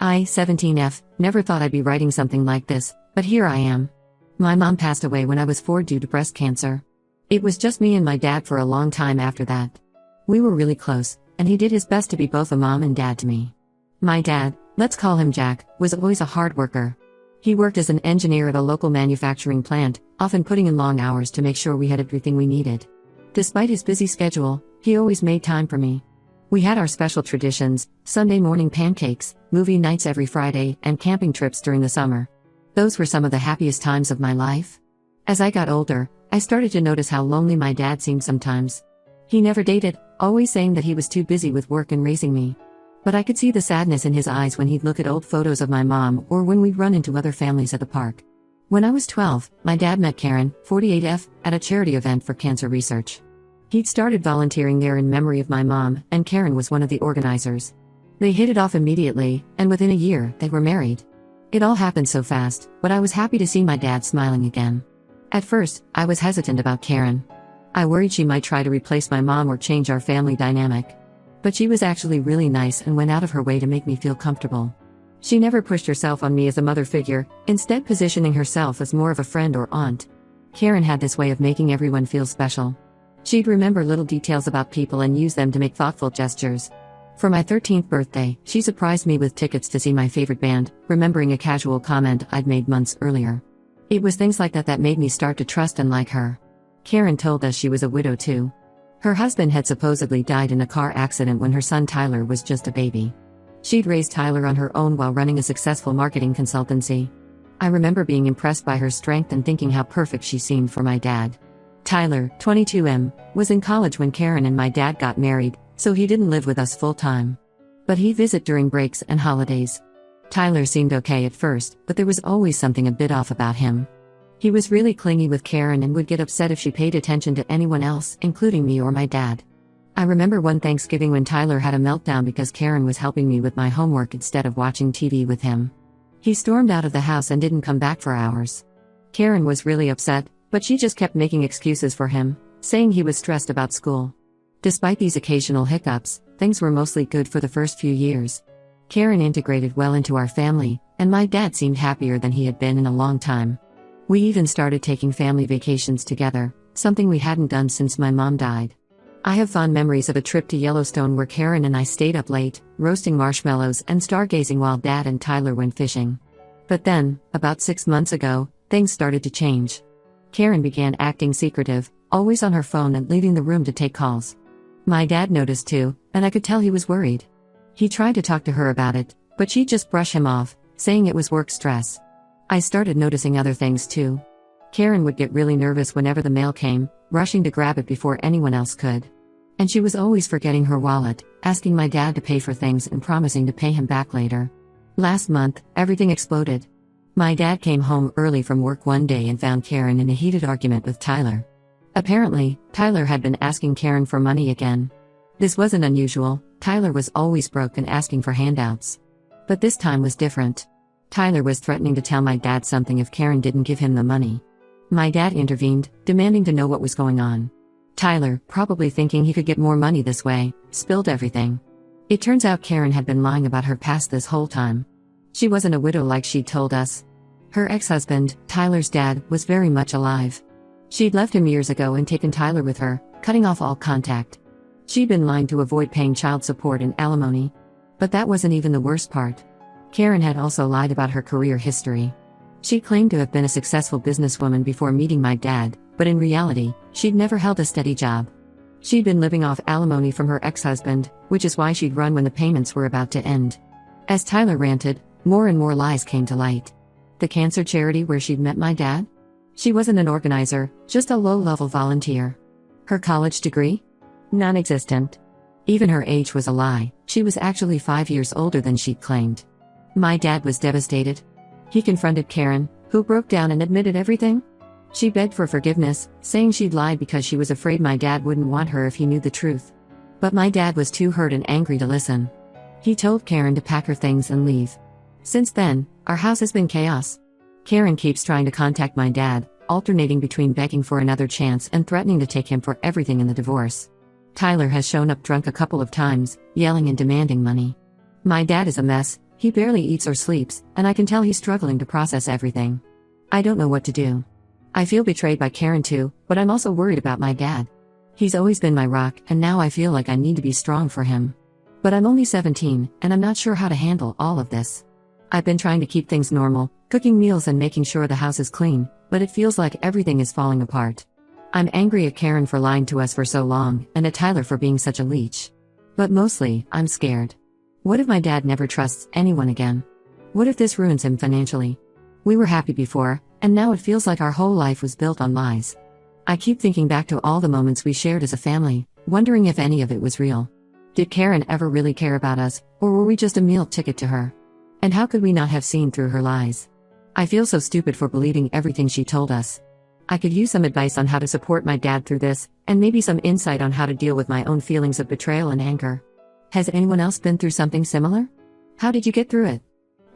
I, 17F, never thought I'd be writing something like this, but here I am. My mom passed away when I was 4 due to breast cancer. It was just me and my dad for a long time after that. We were really close, and he did his best to be both a mom and dad to me. My dad, let's call him Jack, was always a hard worker. He worked as an engineer at a local manufacturing plant, often putting in long hours to make sure we had everything we needed. Despite his busy schedule, he always made time for me. We had our special traditions: Sunday morning pancakes, movie nights every Friday, and camping trips during the summer. Those were some of the happiest times of my life. As I got older, I started to notice how lonely my dad seemed sometimes. He never dated, always saying that he was too busy with work and raising me. But I could see the sadness in his eyes when he'd look at old photos of my mom or when we'd run into other families at the park. When I was 12, my dad met Karen, 48F, at a charity event for cancer research. He'd started volunteering there in memory of my mom, and Karen was one of the organizers. They hit it off immediately, and within a year, they were married. It all happened so fast, but I was happy to see my dad smiling again. At first, I was hesitant about Karen. I worried she might try to replace my mom or change our family dynamic. But she was actually really nice and went out of her way to make me feel comfortable. She never pushed herself on me as a mother figure, instead positioning herself as more of a friend or aunt. Karen had this way of making everyone feel special. She'd remember little details about people and use them to make thoughtful gestures. For my 13th birthday, she surprised me with tickets to see my favorite band, remembering a casual comment I'd made months earlier. It was things like that that made me start to trust and like her. Karen told us she was a widow too. Her husband had supposedly died in a car accident when her son Tyler was just a baby. She'd raised Tyler on her own while running a successful marketing consultancy. I remember being impressed by her strength and thinking how perfect she seemed for my dad. Tyler, 22M, was in college when Karen and my dad got married, so he didn't live with us full-time. But he'd visit during breaks and holidays. Tyler seemed okay at first, but there was always something a bit off about him. He was really clingy with Karen and would get upset if she paid attention to anyone else, including me or my dad. I remember one Thanksgiving when Tyler had a meltdown because Karen was helping me with my homework instead of watching TV with him. He stormed out of the house and didn't come back for hours. Karen was really upset, but she just kept making excuses for him, saying he was stressed about school. Despite these occasional hiccups, things were mostly good for the first few years. Karen integrated well into our family, and my dad seemed happier than he had been in a long time. We even started taking family vacations together, something we hadn't done since my mom died. I have fond memories of a trip to Yellowstone where Karen and I stayed up late, roasting marshmallows and stargazing while Dad and Tyler went fishing. But then, about 6 months ago, things started to change. Karen began acting secretive, always on her phone and leaving the room to take calls. My dad noticed too, and I could tell he was worried. He tried to talk to her about it, but she'd just brush him off, saying it was work stress. I started noticing other things too. Karen would get really nervous whenever the mail came, rushing to grab it before anyone else could. And she was always forgetting her wallet, asking my dad to pay for things and promising to pay him back later. Last month, everything exploded. My dad came home early from work one day and found Karen in a heated argument with Tyler. Apparently, Tyler had been asking Karen for money again. This wasn't unusual. Tyler was always broke and asking for handouts. But this time was different. Tyler was threatening to tell my dad something if Karen didn't give him the money. My dad intervened, demanding to know what was going on. Tyler, probably thinking he could get more money this way, spilled everything. It turns out Karen had been lying about her past this whole time. She wasn't a widow like she'd told us. Her ex-husband, Tyler's dad, was very much alive. She'd left him years ago and taken Tyler with her, cutting off all contact. She'd been lying to avoid paying child support and alimony. But that wasn't even the worst part. Karen had also lied about her career history. She claimed to have been a successful businesswoman before meeting my dad, but in reality, she'd never held a steady job. She'd been living off alimony from her ex-husband, which is why she'd run when the payments were about to end. As Tyler ranted, more and more lies came to light. The cancer charity where she'd met my dad? She wasn't an organizer, just a low-level volunteer. Her college degree? Non-existent. Even her age was a lie. She was actually 5 years older than she'd claimed. My dad was devastated. He confronted Karen, who broke down and admitted everything. She begged for forgiveness, saying she'd lied because she was afraid my dad wouldn't want her if he knew the truth. But my dad was too hurt and angry to listen. He told Karen to pack her things and leave. Since then, our house has been chaos. Karen keeps trying to contact my dad, alternating between begging for another chance and threatening to take him for everything in the divorce. Tyler has shown up drunk a couple of times, yelling and demanding money. My dad is a mess. He barely eats or sleeps, and I can tell he's struggling to process everything. I don't know what to do. I feel betrayed by Karen too, but I'm also worried about my dad. He's always been my rock, and now I feel like I need to be strong for him. But I'm only 17, and I'm not sure how to handle all of this. I've been trying to keep things normal, cooking meals and making sure the house is clean, but it feels like everything is falling apart. I'm angry at Karen for lying to us for so long, and at Tyler for being such a leech. But mostly, I'm scared. What if my dad never trusts anyone again? What if this ruins him financially? We were happy before, and now it feels like our whole life was built on lies. I keep thinking back to all the moments we shared as a family, wondering if any of it was real. Did Karen ever really care about us, or were we just a meal ticket to her? And how could we not have seen through her lies? I feel so stupid for believing everything she told us. I could use some advice on how to support my dad through this, and maybe some insight on how to deal with my own feelings of betrayal and anger. Has anyone else been through something similar? How did you get through it?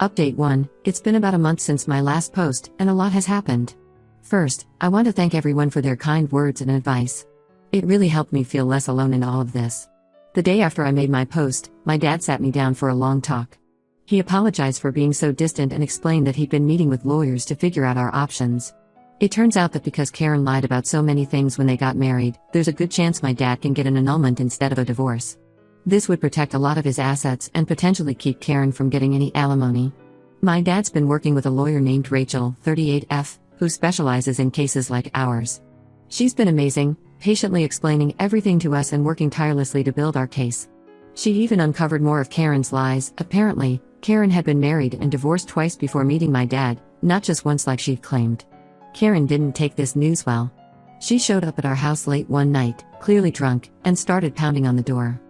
Update 1, it's been about a month since my last post, and a lot has happened. First, I want to thank everyone for their kind words and advice. It really helped me feel less alone in all of this. The day after I made my post, my dad sat me down for a long talk. He apologized for being so distant and explained that he'd been meeting with lawyers to figure out our options. It turns out that because Karen lied about so many things when they got married, there's a good chance my dad can get an annulment instead of a divorce. This would protect a lot of his assets and potentially keep Karen from getting any alimony. My dad's been working with a lawyer named Rachel, 38F, who specializes in cases like ours. She's been amazing, patiently explaining everything to us and working tirelessly to build our case. She even uncovered more of Karen's lies. Apparently, Karen had been married and divorced twice before meeting my dad, not just once like she'd claimed. Karen didn't take this news well. She showed up at our house late one night, clearly drunk, and started pounding on the door.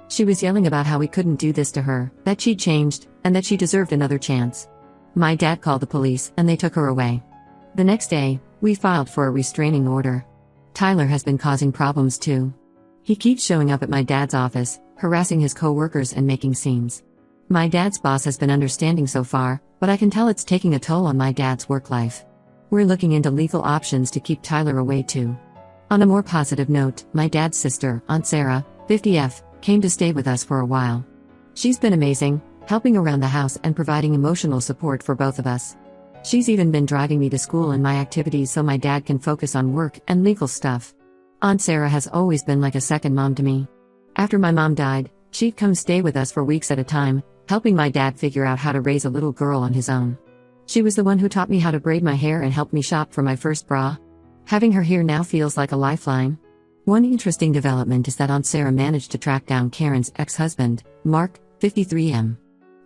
She was yelling about how we couldn't do this to her, that she'd changed, and that she deserved another chance. My dad called the police, and they took her away. The next day, we filed for a restraining order. Tyler has been causing problems too. He keeps showing up at my dad's office, harassing his co-workers and making scenes. My dad's boss has been understanding so far, but I can tell it's taking a toll on my dad's work life. We're looking into legal options to keep Tyler away too. On a more positive note, my dad's sister, Aunt Sarah, 50F, came to stay with us for a while. She's been amazing, helping around the house and providing emotional support for both of us. She's even been driving me to school and my activities so my dad can focus on work and legal stuff. Aunt Sarah has always been like a second mom to me. After my mom died, she'd come stay with us for weeks at a time, helping my dad figure out how to raise a little girl on his own. She was the one who taught me how to braid my hair and helped me shop for my first bra. Having her here now feels like a lifeline. One interesting development is that Aunt Sarah managed to track down Karen's ex-husband, Mark, 53M.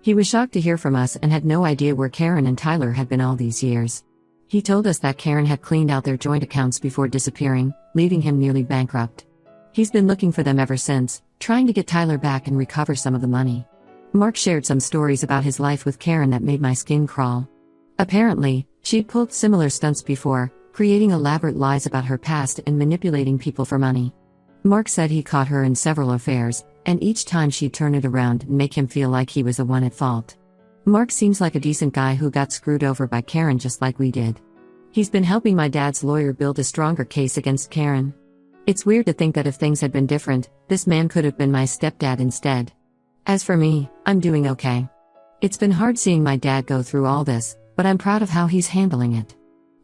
He was shocked to hear from us and had no idea where Karen and Tyler had been all these years. He told us that Karen had cleaned out their joint accounts before disappearing, leaving him nearly bankrupt. He's been looking for them ever since, trying to get Tyler back and recover some of the money. Mark shared some stories about his life with Karen that made my skin crawl. Apparently, she'd pulled similar stunts before, creating elaborate lies about her past and manipulating people for money. Mark said he caught her in several affairs, and each time she'd turn it around and make him feel like he was the one at fault. Mark seems like a decent guy who got screwed over by Karen just like we did. He's been helping my dad's lawyer build a stronger case against Karen. It's weird to think that if things had been different, this man could have been my stepdad instead. As for me, I'm doing okay. It's been hard seeing my dad go through all this, but I'm proud of how he's handling it.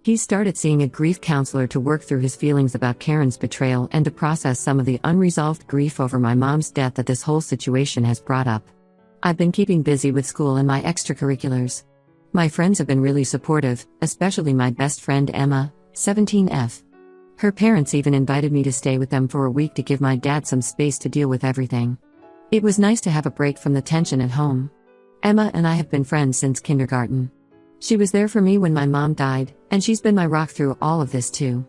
He's started seeing a grief counselor to work through his feelings about Karen's betrayal and to process some of the unresolved grief over my mom's death that this whole situation has brought up. I've been keeping busy with school and my extracurriculars. My friends have been really supportive, especially my best friend Emma, 17F. Her parents even invited me to stay with them for a week to give my dad some space to deal with everything. It was nice to have a break from the tension at home. Emma and I have been friends since kindergarten. She was there for me when my mom died, and she's been my rock through all of this too.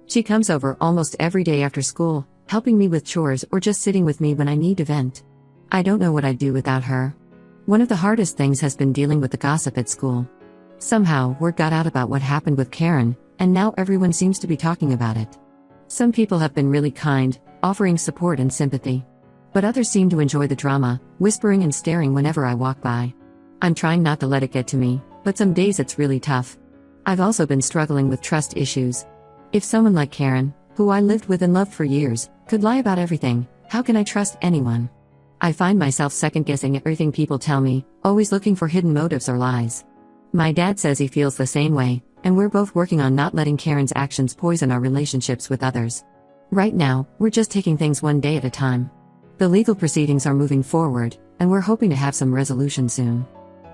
She comes over almost every day after school, helping me with chores or just sitting with me when I need to vent. I don't know what I'd do without her. One of the hardest things has been dealing with the gossip at school. Somehow, word got out about what happened with Karen, and now everyone seems to be talking about it. Some people have been really kind, offering support and sympathy. But others seem to enjoy the drama, whispering and staring whenever I walk by. I'm trying not to let it get to me, but some days it's really tough. I've also been struggling with trust issues. If someone like Karen, who I lived with and loved for years, could lie about everything, how can I trust anyone? I find myself second-guessing everything people tell me, always looking for hidden motives or lies. My dad says he feels the same way, and we're both working on not letting Karen's actions poison our relationships with others. Right now, we're just taking things one day at a time. The legal proceedings are moving forward, and we're hoping to have some resolution soon.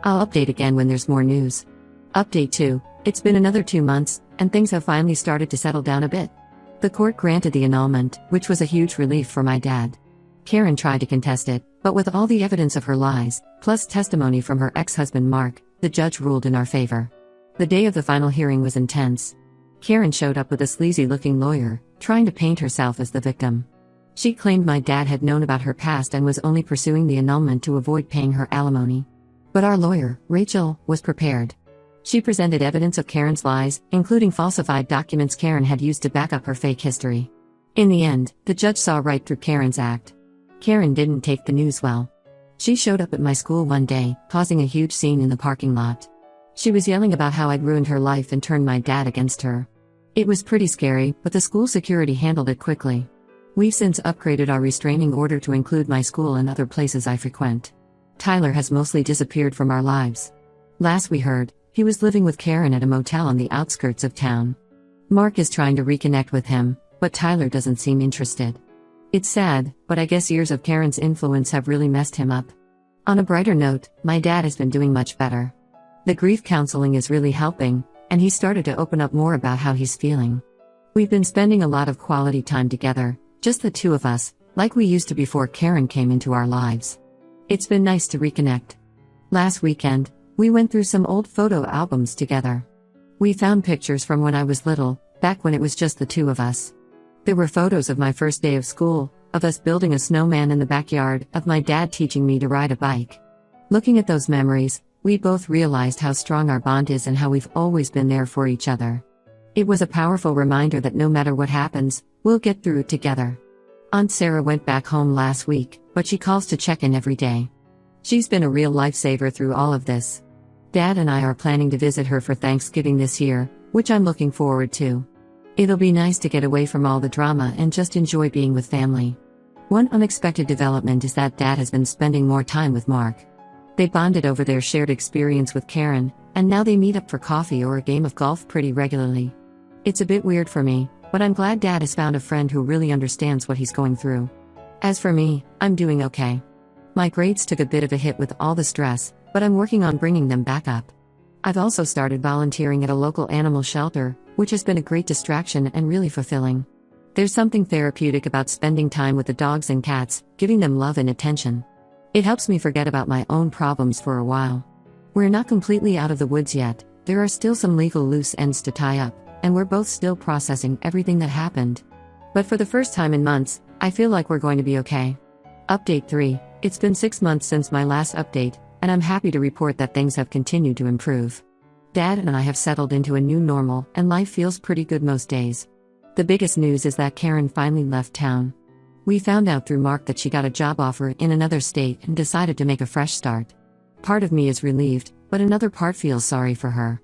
I'll update again when there's more news. Update 2. It's been another 2 months, and things have finally started to settle down a bit. The court granted the annulment, which was a huge relief for my dad. Karen tried to contest it, but with all the evidence of her lies, plus testimony from her ex-husband Mark, the judge ruled in our favor. The day of the final hearing was intense. Karen showed up with a sleazy-looking lawyer, trying to paint herself as the victim. She claimed my dad had known about her past and was only pursuing the annulment to avoid paying her alimony. But our lawyer, Rachel, was prepared. She presented evidence of Karen's lies, including falsified documents Karen had used to back up her fake history. In the end, the judge saw right through Karen's act. Karen didn't take the news well. She showed up at my school one day, causing a huge scene in the parking lot. She was yelling about how I'd ruined her life and turned my dad against her. It was pretty scary, but the school security handled it quickly. We've since upgraded our restraining order to include my school and other places I frequent. Tyler has mostly disappeared from our lives. Last we heard, he was living with Karen at a motel on the outskirts of town. Mark is trying to reconnect with him, but Tyler doesn't seem interested. It's sad, but I guess years of Karen's influence have really messed him up. On a brighter note, my dad has been doing much better. The grief counseling is really helping, and he's started to open up more about how he's feeling. We've been spending a lot of quality time together, just the two of us, like we used to before Karen came into our lives. It's been nice to reconnect. Last weekend, we went through some old photo albums together. We found pictures from when I was little, back when it was just the two of us. There were photos of my first day of school, of us building a snowman in the backyard, of my dad teaching me to ride a bike. Looking at those memories, we both realized how strong our bond is and how we've always been there for each other. It was a powerful reminder that no matter what happens, we'll get through it together. Aunt Sarah went back home last week, but she calls to check in every day. She's been a real lifesaver through all of this. Dad and I are planning to visit her for Thanksgiving this year, which I'm looking forward to. It'll be nice to get away from all the drama and just enjoy being with family. One unexpected development is that Dad has been spending more time with Mark. They bonded over their shared experience with Karen, and now they meet up for coffee or a game of golf pretty regularly. It's a bit weird for me, but I'm glad Dad has found a friend who really understands what he's going through. As for me, I'm doing okay. My grades took a bit of a hit with all the stress, but I'm working on bringing them back up. I've also started volunteering at a local animal shelter, which has been a great distraction and really fulfilling. There's something therapeutic about spending time with the dogs and cats, giving them love and attention. It helps me forget about my own problems for a while. We're not completely out of the woods yet, there are still some legal loose ends to tie up, and we're both still processing everything that happened. But for the first time in months, I feel like we're going to be okay. Update 3. It's been 6 months since my last update, and I'm happy to report that things have continued to improve. Dad and I have settled into a new normal, and life feels pretty good most days. The biggest news is that Karen finally left town. We found out through Mark that she got a job offer in another state and decided to make a fresh start. Part of me is relieved, but another part feels sorry for her.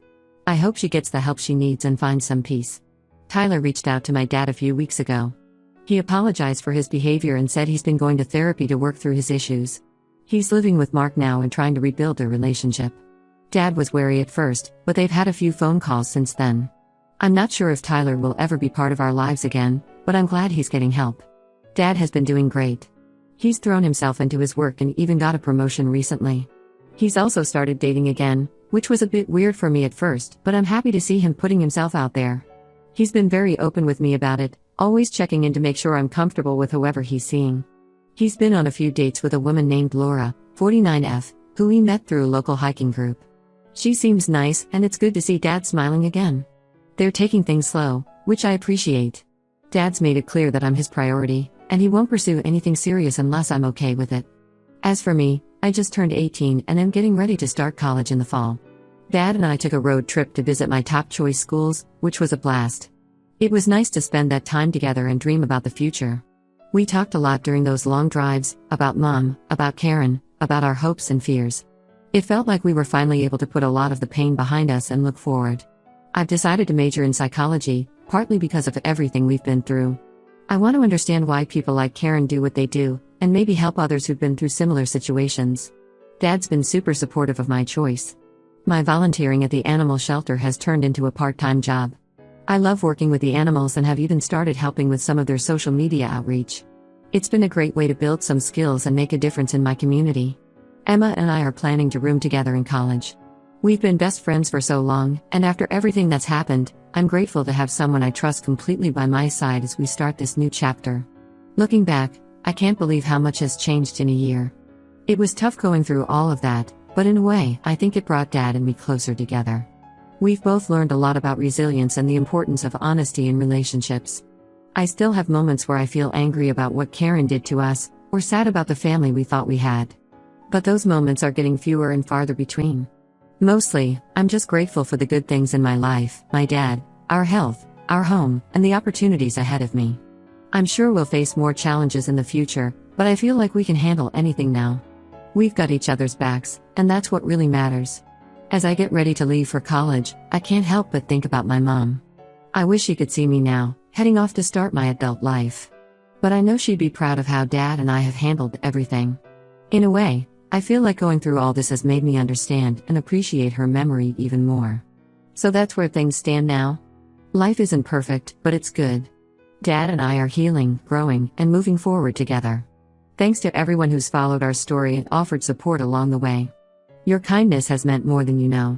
I hope she gets the help she needs and finds some peace. Tyler reached out to my dad a few weeks ago. He apologized for his behavior and said he's been going to therapy to work through his issues. He's living with Mark now and trying to rebuild their relationship. Dad was wary at first, but they've had a few phone calls since then. I'm not sure if Tyler will ever be part of our lives again, but I'm glad he's getting help. Dad has been doing great. He's thrown himself into his work and even got a promotion recently. He's also started dating again, which was a bit weird for me at first, but I'm happy to see him putting himself out there. He's been very open with me about it, always checking in to make sure I'm comfortable with whoever he's seeing. He's been on a few dates with a woman named Laura, 49F, who we met through a local hiking group. She seems nice, and it's good to see Dad smiling again. They're taking things slow, which I appreciate. Dad's made it clear that I'm his priority, and he won't pursue anything serious unless I'm okay with it. As for me, I just turned 18 and am getting ready to start college in the fall. Dad and I took a road trip to visit my top choice schools, which was a blast. It was nice to spend that time together and dream about the future. We talked a lot during those long drives, about Mom, about Karen, about our hopes and fears. It felt like we were finally able to put a lot of the pain behind us and look forward. I've decided to major in psychology, partly because of everything we've been through. I want to understand why people like Karen do what they do, and maybe help others who've been through similar situations. Dad's been super supportive of my choice. My volunteering at the animal shelter has turned into a part-time job. I love working with the animals and have even started helping with some of their social media outreach. It's been a great way to build some skills and make a difference in my community. Emma and I are planning to room together in college. We've been best friends for so long, and after everything that's happened, I'm grateful to have someone I trust completely by my side as we start this new chapter. Looking back, I can't believe how much has changed in a year. It was tough going through all of that, but in a way, I think it brought Dad and me closer together. We've both learned a lot about resilience and the importance of honesty in relationships. I still have moments where I feel angry about what Karen did to us, or sad about the family we thought we had. But those moments are getting fewer and farther between. Mostly, I'm just grateful for the good things in my life, my dad, our health, our home, and the opportunities ahead of me. I'm sure we'll face more challenges in the future, but I feel like we can handle anything now. We've got each other's backs, and that's what really matters. As I get ready to leave for college, I can't help but think about my mom. I wish she could see me now, heading off to start my adult life. But I know she'd be proud of how Dad and I have handled everything. In a way, I feel like going through all this has made me understand and appreciate her memory even more. So that's where things stand now. Life isn't perfect, but it's good. Dad and I are healing, growing, and moving forward together. Thanks to everyone who's followed our story and offered support along the way. Your kindness has meant more than you know.